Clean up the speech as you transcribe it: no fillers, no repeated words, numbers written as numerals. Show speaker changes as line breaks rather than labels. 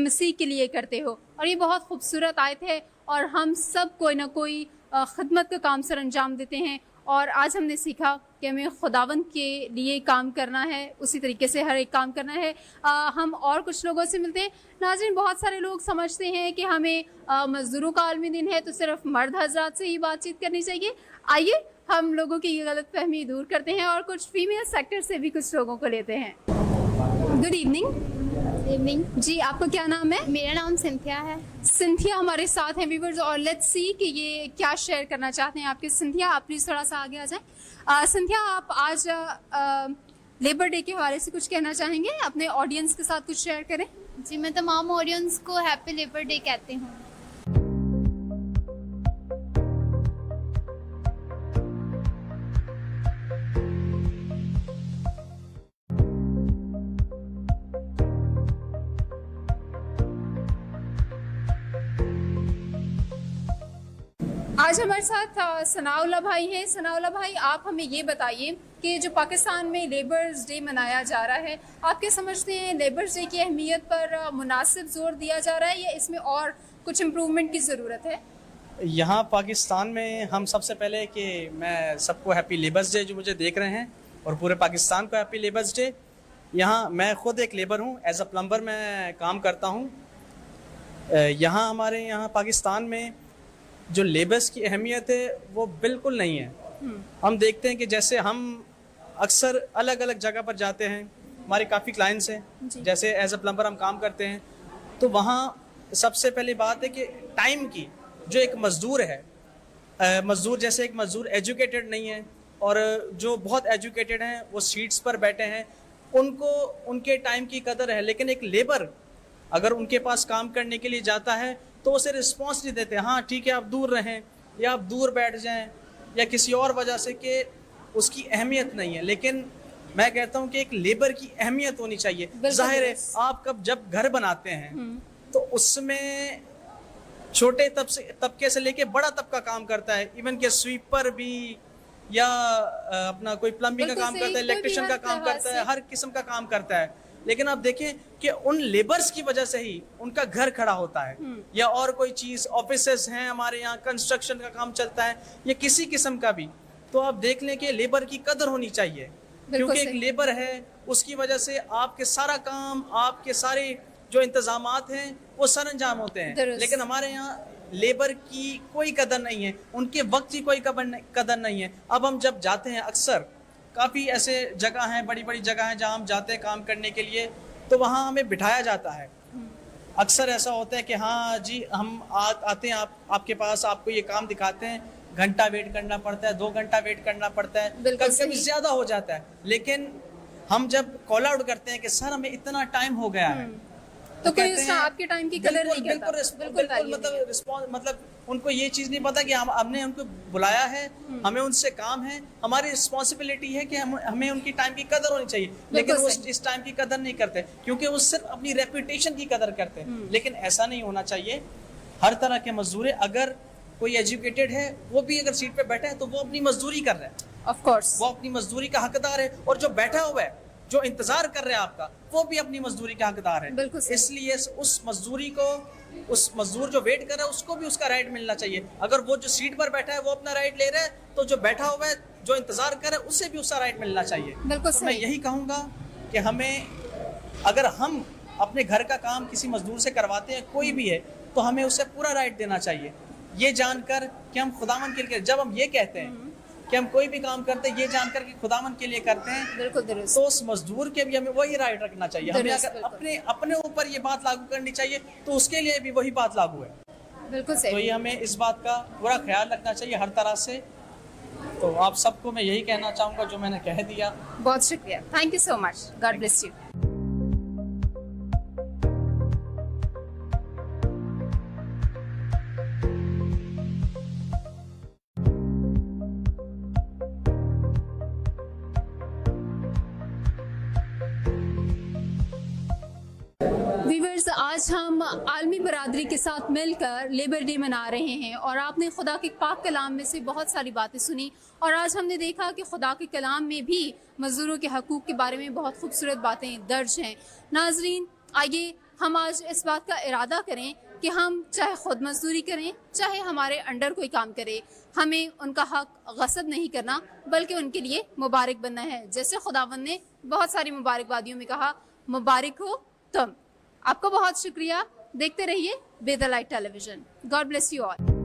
मसीह के लिए करते हो। और ये बहुत खूबसूरत आयत है और हम सब कोई ना कोई खिदमत का काम सर अंजाम देते हैं। और आज हमने सीखा कि हमें खुदावंद के लिए काम करना है, उसी तरीके से हर एक काम करना है। हम और कुछ लोगों से मिलते हैं। नाज़रीन, बहुत सारे लोग समझते हैं कि हमें मज़दूरों का आलमी दिन है तो सिर्फ मर्द हजरात से ही बातचीत करनी चाहिए। आइए हम लोगों की ये गलत फहमी दूर करते हैं और कुछ फीमेल सेक्टर से भी कुछ लोगों को लेते हैं। Good evening.
इवनिंग
जी, आपका क्या नाम है?
मेरा नाम सिंथिया है।
सिंथिया हमारे साथ हैं व्यूअर्स, और लेट्स सी कि ये क्या शेयर करना चाहते हैं आपके। सिंथिया, आप प्लीज़ थोड़ा सा आगे आ जाएं। सिंथिया, आप आज लेबर डे के हवाले से कुछ कहना चाहेंगे? अपने ऑडियंस के साथ कुछ शेयर करें।
जी, मैं तमाम ऑडियंस को हैप्पी लेबर डे कहती हूँ।
आज हमारे साथ सनाउल्लाह भाई हैं। सनाउल्लाह भाई, आप हमें ये बताइए कि जो पाकिस्तान में लेबर्स डे मनाया जा रहा है, आप क्या समझते हैं लेबर्स डे की अहमियत पर मुनासिब जोर दिया जा रहा है या इसमें और कुछ इम्प्रूवमेंट की ज़रूरत है?
यहाँ पाकिस्तान में हम सबसे पहले कि मैं सबको हैप्पी लेबर्स डे जो मुझे देख रहे हैं और पूरे पाकिस्तान को हैप्पी लेबर्स डे। यहाँ मैं ख़ुद एक लेबर हूँ, एज अ प्लम्बर मैं काम करता हूँ। यहाँ हमारे यहाँ पाकिस्तान में जो लेबर्स की अहमियत है वो बिल्कुल नहीं है। हम देखते हैं कि जैसे हम अक्सर अलग अलग जगह पर जाते हैं, हमारे काफ़ी क्लाइंट्स हैं, जैसे एज अ प्लम्बर हम काम करते हैं, तो वहाँ सबसे पहली बात है कि टाइम की जो एक मज़दूर है, मज़दूर जैसे एक मज़दूर एजुकेटेड नहीं है और जो बहुत एजुकेटेड हैं वो सीट्स पर बैठे हैं, उनको उनके टाइम की कदर है। लेकिन एक लेबर अगर उनके पास काम करने के लिए जाता है तो उसे रिस्पॉन्स नहीं देते। हाँ ठीक है, आप दूर रहें या आप दूर बैठ जाएं या किसी और वजह से कि उसकी अहमियत नहीं है। लेकिन मैं कहता हूँ कि एक लेबर की अहमियत होनी चाहिए। जाहिर है आप जब घर बनाते हैं तो उसमें छोटे तबके से लेके बड़ा तबका काम करता है, इवन के स्वीपर भी या अपना कोई प्लम्बिंग का काम करता है, इलेक्ट्रिशियन का काम करता है, हर किस्म का काम करता है। लेकिन आप देखें कि उन लेबर्स की वजह से ही उनका घर खड़ा होता है या और कोई चीज़, ऑफिसेस हैं हमारे यहाँ, कंस्ट्रक्शन का काम चलता है या किसी किस्म का भी, तो आप देख लें कि लेबर की कदर होनी चाहिए, क्योंकि एक लेबर है, उसकी वजह से आपके सारा काम, आपके सारे जो इंतजामात हैं वो सर अंजाम होते हैं। लेकिन हमारे यहाँ लेबर की कोई कदर नहीं है, उनके वक्त की कोई कदर नहीं है। अब हम जब जाते हैं, अक्सर काफ़ी ऐसे जगह हैं, बड़ी बड़ी जगह हैं जहाँ हम जाते हैं काम करने के लिए, तो वहाँ हमें बिठाया जाता है। अक्सर ऐसा होता है कि हाँ जी हम आते हैं आपके पास, आपको ये काम दिखाते हैं, घंटा वेट करना पड़ता है, 2 घंटा वेट करना पड़ता है, कभी ज़्यादा हो जाता है। लेकिन हम जब कॉल आउट करते हैं कि सर हमें इतना टाइम हो गया है,
तो कोई उसका आपके टाइम की कदर नहीं करता।
बिल्कुल मतलब उनको ये चीज़ नहीं पता कि हमने उनको बुलाया है, हमें उनसे काम है, हमारी रिस्पॉन्सिबिलिटी है कि हमें उनकी टाइम की कदर होनी चाहिए। लेकिन वो इस टाइम की कदर नहीं करते क्योंकि वो सिर्फ अपनी रेपुटेशन की कदर करते हैं। लेकिन ऐसा नहीं होना चाहिए। हर तरह के मजदूर, अगर कोई एजुकेटेड है वो भी अगर सीट पे बैठा है तो वो अपनी मजदूरी कर रहा है,
ऑफ कोर्स
वो अपनी मजदूरी का हकदार है, और जो बैठा हुआ है, जो इंतजार कर रहे हैं आपका, वो भी अपनी मजदूरी का हकदार है। इसलिए उस मजदूरी को, उस मजदूर जो वेट कर रहा है उसको भी उसका राइट मिलना चाहिए। अगर वो जो सीट पर बैठा है वो अपना राइट ले रहा है, तो जो बैठा हुआ है, जो इंतजार कर रहा है, उससे भी उसका राइट मिलना चाहिए। तो मैं यही कहूँगा कि हमें, अगर हम अपने घर का काम किसी मजदूर से करवाते हैं, कोई भी है, तो हमें उसे पूरा राइट देना चाहिए, ये जानकर कि हम खुदावन के लिए, जब हम ये कहते हैं कि हम कोई भी काम करते हैं ये जानकर कि खुदावन के लिए करते हैं,
बिल्कुल
तो उस मजदूर के भी हमें वही राइट रखना चाहिए। हमें अगर अपने ऊपर ये बात लागू करनी चाहिए तो उसके लिए भी वही बात लागू है।
बिल्कुल सही।
तो ये हमें इस बात का पूरा ख्याल रखना चाहिए हर तरह से। तो आप सबको मैं यही कहना चाहूँगा जो मैंने कह दिया।
बहुत शुक्रिया, thank you so much, God bless you. Viewers, आज हम आलमी बरादरी के साथ मिलकर लेबर डे मना रहे हैं और आपने खुदा के पाक कलाम में से बहुत सारी बातें सुनी और आज हमने देखा कि खुदा के कलाम में भी मजदूरों के हकूक़ के बारे में बहुत खूबसूरत बातें दर्ज हैं। नाजरीन, आइए हम आज इस बात का इरादा करें कि हम चाहे खुद मजदूरी करें, चाहे हमारे अंडर कोई काम करे, हमें उनका हक गसब नहीं करना बल्कि उनके लिए मुबारक बनना है। जैसे खुदावंद ने बहुत सारी मुबारकबादियों में कहा, मुबारक हो तुम। आपका बहुत शुक्रिया। देखते रहिए be the light television. God bless you all.